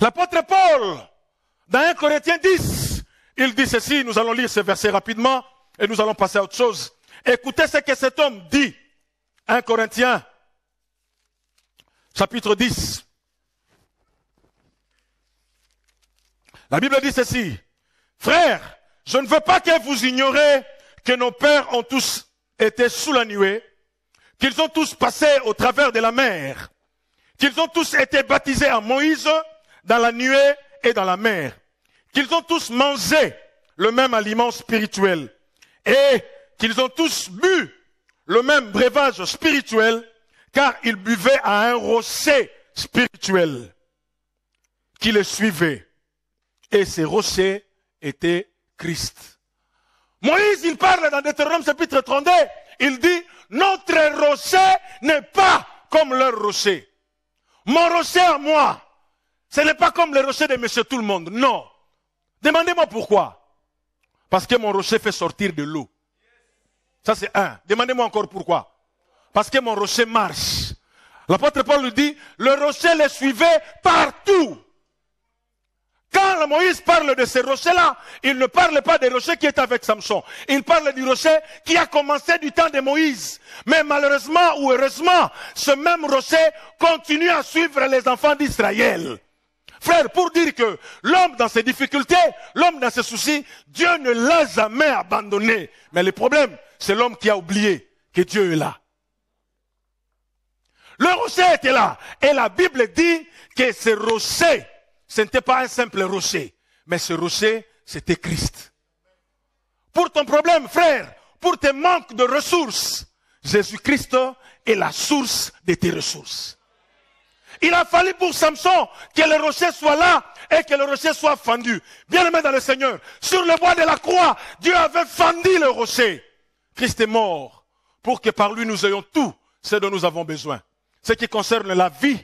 L'apôtre Paul, dans 1 Corinthiens 10, il dit ceci, nous allons lire ce verset rapidement et nous allons passer à autre chose. Écoutez ce que cet homme dit. 1 Corinthiens, chapitre 10. La Bible dit ceci. Frères, je ne veux pas que vous ignorez que nos pères ont tous été sous la nuée, qu'ils ont tous passé au travers de la mer, qu'ils ont tous été baptisés à Moïse dans la nuée et dans la mer, qu'ils ont tous mangé le même aliment spirituel et qu'ils ont tous bu le même breuvage spirituel, car ils buvaient à un rocher spirituel qui les suivait. Et ces rochers étaient Christ. Moïse, il parle dans Deutéronome chapitre 32, il dit, notre rocher n'est pas comme leur rocher. Mon rocher à moi, ce n'est pas comme le rocher de monsieur tout le monde, non. Demandez-moi pourquoi. Parce que mon rocher fait sortir de l'eau. Ça c'est un. Demandez-moi encore pourquoi. Parce que mon rocher marche. L'apôtre Paul lui dit, le rocher les suivait partout. Quand Moïse parle de ces rochers-là, il ne parle pas des rochers qui étaient avec Samson. Il parle du rocher qui a commencé du temps de Moïse. Mais malheureusement ou heureusement, ce même rocher continue à suivre les enfants d'Israël. Frère, pour dire que l'homme dans ses difficultés, l'homme dans ses soucis, Dieu ne l'a jamais abandonné. Mais le problème, c'est l'homme qui a oublié que Dieu est là. Le rocher était là. Et la Bible dit que ce rocher, ce n'était pas un simple rocher, mais ce rocher, c'était Christ. Pour ton problème, frère, pour tes manques de ressources, Jésus-Christ est la source de tes ressources. Il a fallu pour Samson que le rocher soit là et que le rocher soit fendu. Bien-aimé dans le Seigneur, sur le bois de la croix, Dieu avait fendu le rocher. Christ est mort pour que par lui nous ayons tout ce dont nous avons besoin. Ce qui concerne la vie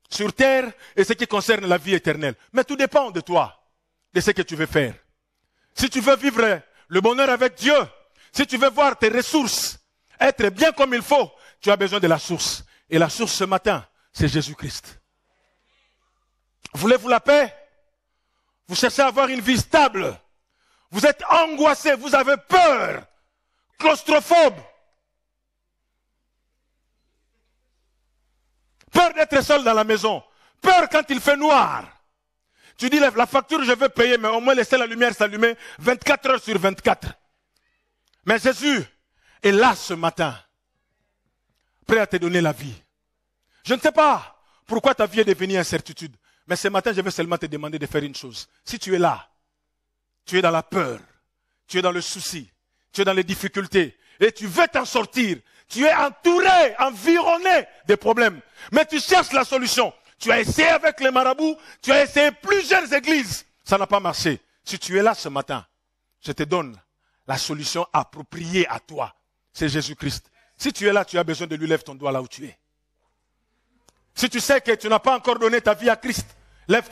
sur terre et ce qui concerne la vie éternelle. Mais tout dépend de toi, de ce que tu veux faire. Si tu veux vivre le bonheur avec Dieu, si tu veux voir tes ressources être bien comme il faut, tu as besoin de la source. Et la source ce matin, c'est Jésus-Christ. Voulez-vous la paix? Vous cherchez à avoir une vie stable. Vous êtes angoissé, vous avez peur, claustrophobe. Peur d'être seul dans la maison. Peur quand il fait noir. Tu dis, la facture, je veux payer, mais au moins laisser la lumière s'allumer 24 heures sur 24. Mais Jésus est là ce matin, prêt à te donner la vie. Je ne sais pas pourquoi ta vie est devenue incertitude. Mais ce matin, je vais seulement te demander de faire une chose. Si tu es là, tu es dans la peur, tu es dans le souci, tu es dans les difficultés, et tu veux t'en sortir. Tu es entouré, environné de problèmes. Mais tu cherches la solution. Tu as essayé avec les marabouts, tu as essayé plusieurs églises. Ça n'a pas marché. Si tu es là ce matin, je te donne la solution appropriée à toi. C'est Jésus-Christ. Si tu es là, tu as besoin de lui, lève ton doigt là où tu es. Si tu sais que tu n'as pas encore donné ta vie à Christ, lève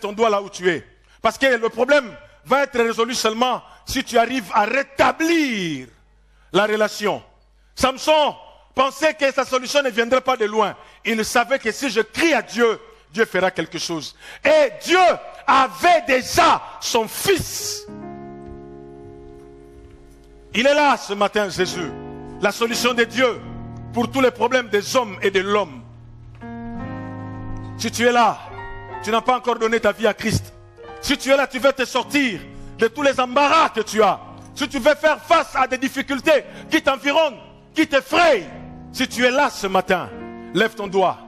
ton doigt là où tu es. Parce que le problème va être résolu seulement si tu arrives à rétablir la relation. Samson pensait que sa solution ne viendrait pas de loin. Il savait que si je crie à Dieu, Dieu fera quelque chose. Et Dieu avait déjà son fils. Il est là ce matin, Jésus. La solution de Dieu pour tous les problèmes des hommes et de l'homme. Si tu es là, tu n'as pas encore donné ta vie à Christ. Si tu es là, tu veux te sortir de tous les embarras que tu as. Si tu veux faire face à des difficultés qui t'environnent, qui t'effrayent. Si tu es là ce matin, lève ton doigt.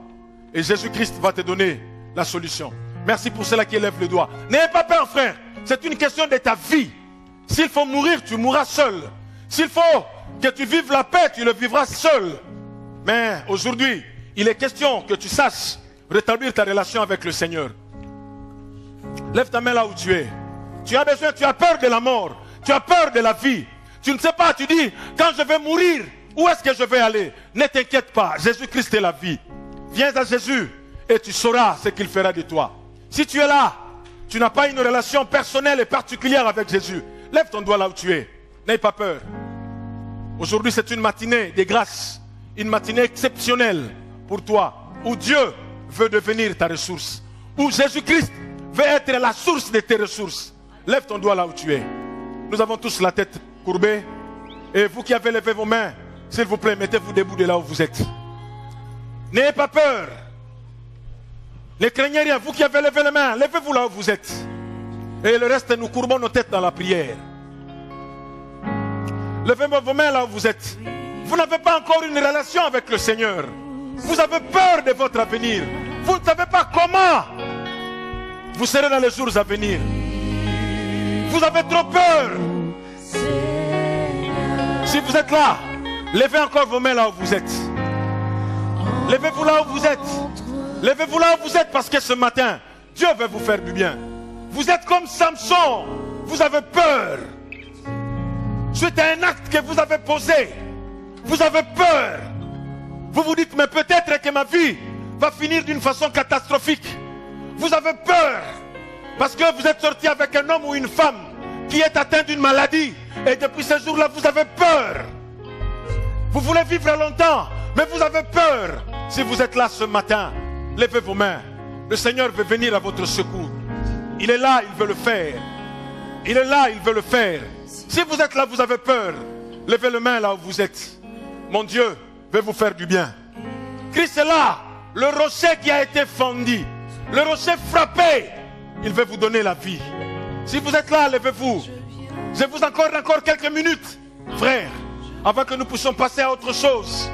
Et Jésus-Christ va te donner la solution. Merci pour ceux-là qui lèvent le doigt. N'ayez pas peur, frère. C'est une question de ta vie. S'il faut mourir, tu mourras seul. S'il faut que tu vives la paix, tu le vivras seul. Mais aujourd'hui, il est question que tu saches rétablir ta relation avec le Seigneur. Lève ta main là où tu es. Tu as besoin, tu as peur de la mort. Tu as peur de la vie. Tu ne sais pas, tu dis, quand je vais mourir, où est-ce que je vais aller? Ne t'inquiète pas, Jésus-Christ est la vie. Viens à Jésus et tu sauras ce qu'il fera de toi. Si tu es là, tu n'as pas une relation personnelle et particulière avec Jésus, lève ton doigt là où tu es. N'aie pas peur. Aujourd'hui, c'est une matinée de grâce, une matinée exceptionnelle pour toi, où Dieu veut devenir ta ressource, où Jésus-Christ veut être la source de tes ressources. Lève ton doigt là où tu es. Nous avons tous la tête courbée. Et vous qui avez levé vos mains, s'il vous plaît, mettez-vous debout de là où vous êtes. N'ayez pas peur. Ne craignez rien. Vous qui avez levé les mains, levez-vous là où vous êtes. Et le reste, nous courbons nos têtes dans la prière. Levez vos mains là où vous êtes. Vous n'avez pas encore une relation avec le Seigneur. Vous avez peur de votre avenir. Vous ne savez pas comment vous serez dans les jours à venir. Vous avez trop peur. Si vous êtes là, levez encore vos mains là où vous êtes. Levez-vous là où vous êtes. Levez-vous là où vous êtes parce que ce matin, Dieu veut vous faire du bien. Vous êtes comme Samson. Vous avez peur. Suite à un acte que vous avez posé, vous avez peur. Vous vous dites, mais peut-être que ma vie va finir d'une façon catastrophique. Vous avez peur parce que vous êtes sorti avec un homme ou une femme qui est atteint d'une maladie. Et depuis ce jour-là, vous avez peur. Vous voulez vivre longtemps, mais vous avez peur. Si vous êtes là ce matin, levez vos mains. Le Seigneur veut venir à votre secours. Il est là, il veut le faire. Il est là, il veut le faire. Si vous êtes là, vous avez peur, levez les mains là où vous êtes. Mon Dieu veut vous faire du bien. Christ est là, le rocher qui a été fendu, le rocher frappé. Il veut vous donner la vie. Si vous êtes là, levez-vous. Je vous accorde encore quelques minutes, frères, avant que nous puissions passer à autre chose.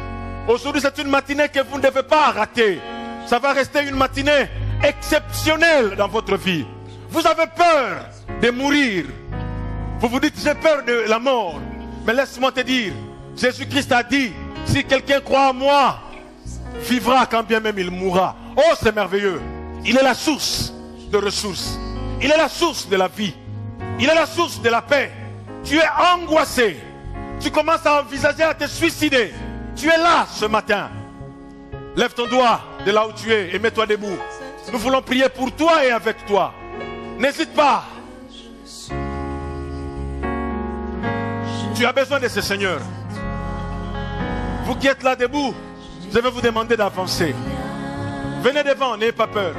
Aujourd'hui, c'est une matinée que vous ne devez pas rater. Ça va rester une matinée exceptionnelle dans votre vie. Vous avez peur de mourir. Vous vous dites, j'ai peur de la mort. Mais laisse-moi te dire, Jésus-Christ a dit, si quelqu'un croit en moi, vivra quand bien même il mourra. Oh, c'est merveilleux. Il est la source de ressources. Il est la source de la vie. Il est la source de la paix. Tu es angoissé. Tu commences à envisager à te suicider. Tu es là ce matin. Lève ton doigt de là où tu es et mets-toi debout. Nous voulons prier pour toi et avec toi. N'hésite pas. Tu as besoin de ce Seigneur. Vous qui êtes là debout, je vais vous demander d'avancer. Venez devant, n'ayez pas peur.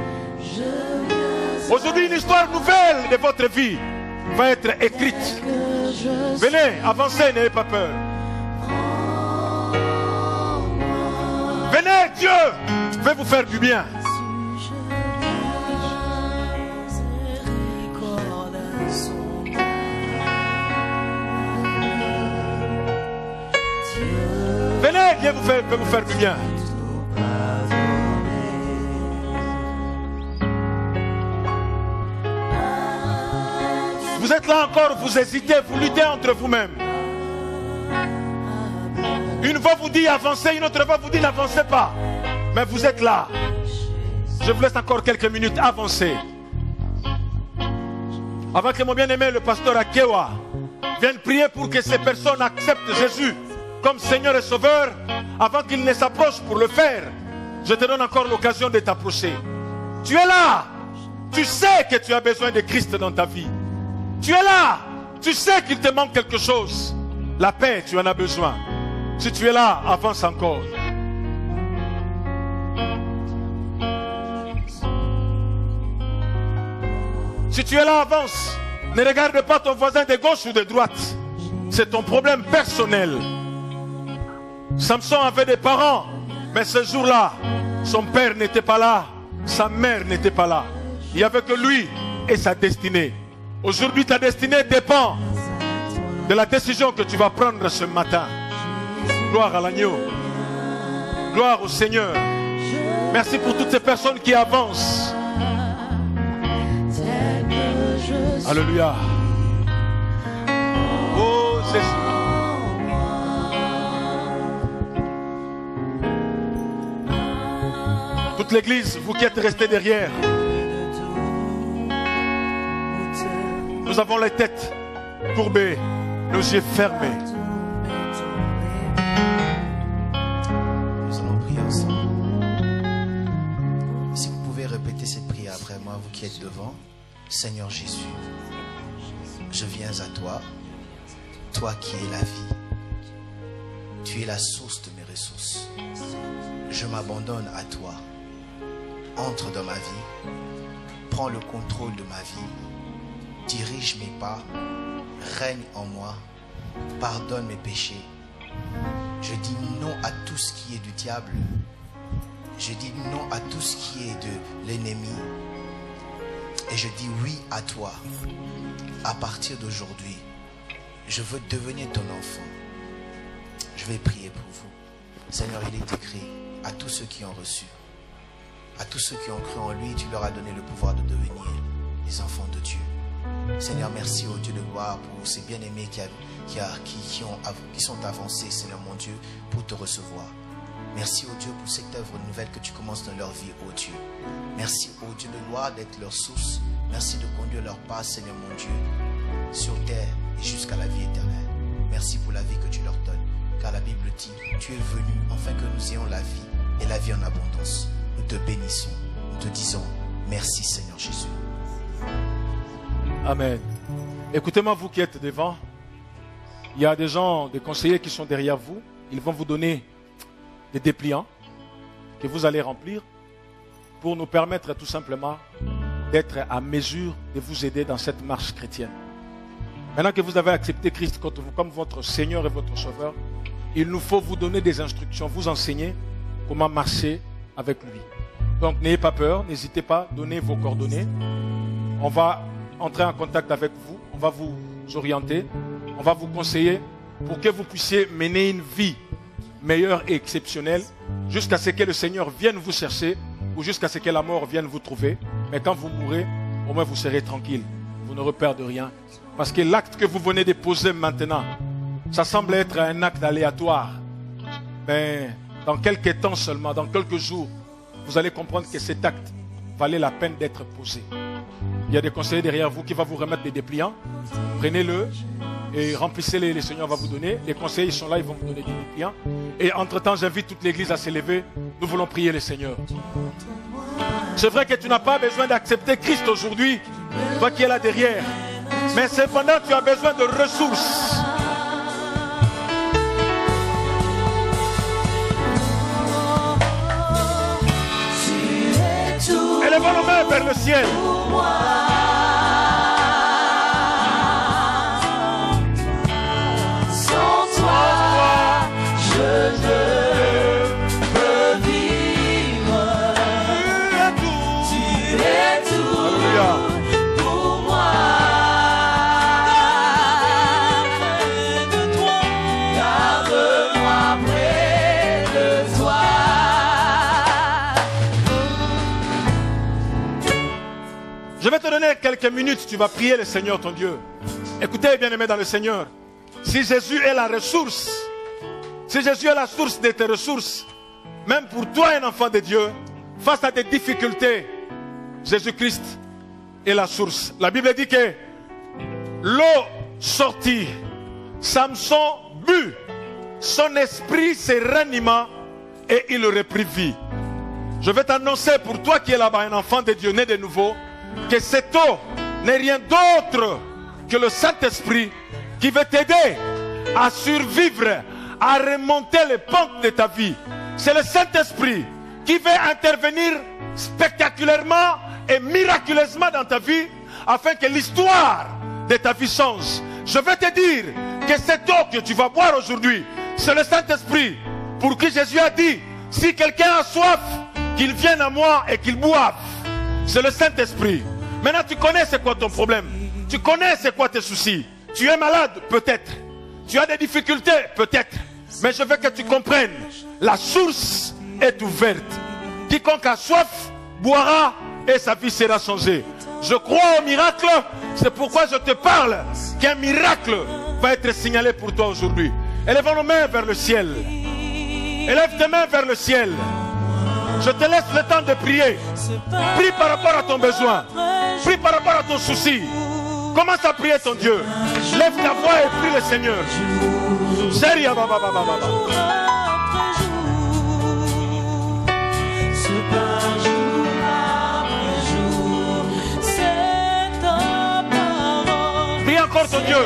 Aujourd'hui, une histoire nouvelle de votre vie va être écrite. Venez, avancez, n'ayez pas peur. Venez, Dieu veut vous faire du bien. Venez, Dieu veut vous faire du bien. Vous êtes là encore, vous hésitez, vous luttez entre vous-même. Une voix vous dit avancez, une autre voix vous dit n'avancez pas. Mais vous êtes là. Je vous laisse encore quelques minutes avancer. Avant que mon bien-aimé, le pasteur Akewa, vienne prier pour que ces personnes acceptent Jésus comme Seigneur et Sauveur, avant qu'il ne s'approche pour le faire, je te donne encore l'occasion de t'approcher. Tu es là. Tu sais que tu as besoin de Christ dans ta vie. Tu es là. Tu sais qu'il te manque quelque chose. La paix, tu en as besoin. Si tu es là, avance encore. Si tu es là, avance. Ne regarde pas ton voisin de gauche ou de droite. C'est ton problème personnel. Samson avait des parents, mais ce jour-là, son père n'était pas là, sa mère n'était pas là. Il n'y avait que lui et sa destinée. Aujourd'hui, ta destinée dépend de la décision que tu vas prendre ce matin. Gloire à l'agneau. Gloire au Seigneur. Merci pour toutes ces personnes qui avancent. Alléluia. Oh Jésus. Toute l'église, vous qui êtes restés derrière, nous avons les têtes courbées, nos yeux fermés. Nous allons prier ensemble. Si vous pouvez répéter cette prière après moi, vous qui êtes devant. Seigneur Jésus, je viens à toi, toi qui es la vie. Tu es la source de mes ressources. Je m'abandonne à toi. Entre dans ma vie, prends le contrôle de ma vie. Dirige mes pas, règne en moi, pardonne mes péchés. Je dis non à tout ce qui est du diable. Je dis non à tout ce qui est de l'ennemi. Et je dis oui à toi. À partir d'aujourd'hui, je veux devenir ton enfant. Je vais prier pour vous. Seigneur, il est écrit à tous ceux qui ont reçu, à tous ceux qui ont cru en lui, tu leur as donné le pouvoir de devenir les enfants de Dieu. Seigneur, merci au Dieu de gloire pour ces bien-aimés qui sont avancés, Seigneur mon Dieu, pour te recevoir. Merci au Dieu pour cette œuvre nouvelle que tu commences dans leur vie, ô Dieu. Merci au Dieu de gloire d'être leur source. Merci de conduire leur pas, Seigneur mon Dieu, sur terre et jusqu'à la vie éternelle. Merci pour la vie que tu leur donnes. Car la Bible dit, tu es venu afin que nous ayons la vie et la vie en abondance. Nous te bénissons, nous te disons merci Seigneur Jésus. Amen. Écoutez-moi, vous qui êtes devant, il y a des gens, des conseillers qui sont derrière vous. Ils vont vous donner des dépliants que vous allez remplir pour nous permettre tout simplement d'être à mesure de vous aider dans cette marche chrétienne. Maintenant que vous avez accepté Christ comme votre Seigneur et votre Sauveur, il nous faut vous donner des instructions, vous enseigner comment marcher avec lui. Donc n'ayez pas peur, n'hésitez pas, donnez vos coordonnées. On va entrer en contact avec vous, on va vous orienter, on va vous conseiller pour que vous puissiez mener une vie meilleure et exceptionnelle jusqu'à ce que le Seigneur vienne vous chercher ou jusqu'à ce que la mort vienne vous trouver. Mais quand vous mourrez, au moins vous serez tranquille, vous n'aurez peur de rien. Parce que l'acte que vous venez de poser maintenant, ça semble être un acte aléatoire. Mais dans quelques temps seulement, dans quelques jours, vous allez comprendre que cet acte valait la peine d'être posé. Il y a des conseillers derrière vous qui vont vous remettre des dépliants. Prenez-le et remplissez-les, le Seigneur va vous donner. Les conseillers sont là, ils vont vous donner des dépliants. Et entre-temps, j'invite toute l'église à se lever. Nous voulons prier le Seigneur. C'est vrai que tu n'as pas besoin d'accepter Christ aujourd'hui, toi qui es là derrière. Mais cependant, tu as besoin de ressources. Élevons nos mains vers le ciel. Sans toi, je ne peux vivre. Tu es tout. Alléluia. Pour moi. Garde-moi près de toi. Je vais te donner quelques minutes, tu vas prier le Seigneur ton Dieu. Écoutez, bien-aimés dans le Seigneur, si Jésus est la ressource, si Jésus est la source de tes ressources, même pour toi, un enfant de Dieu, face à des difficultés, Jésus-Christ est la source. La Bible dit que l'eau sortit, Samson but, son esprit se ranima et il reprit vie. Je vais t'annoncer pour toi qui es là-bas, un enfant de Dieu né de nouveau, que cette eau n'est rien d'autre que le Saint-Esprit qui veut t'aider à survivre, à remonter les pentes de ta vie. C'est le Saint-Esprit qui veut intervenir spectaculairement et miraculeusement dans ta vie afin que l'histoire de ta vie change. Je vais te dire que cette eau que tu vas boire aujourd'hui, c'est le Saint-Esprit pour qui Jésus a dit, si quelqu'un a soif, qu'il vienne à moi et qu'il boive. C'est le Saint-Esprit. Maintenant, tu connais c'est quoi ton problème. Tu connais c'est quoi tes soucis. Tu es malade, peut-être. Tu as des difficultés, peut-être. Mais je veux que tu comprennes. La source est ouverte. Quiconque a soif, boira et sa vie sera changée. Je crois au miracle. C'est pourquoi je te parle qu'un miracle va être signalé pour toi aujourd'hui. Élève nos mains vers le ciel. Élève tes mains vers le ciel. Je te laisse le temps de prier. Prie par rapport à ton besoin. Prie par rapport à ton souci. Commence à prier ton Dieu. Lève ta voix et prie le Seigneur. Seria baba baba baba. Prie encore ton Dieu.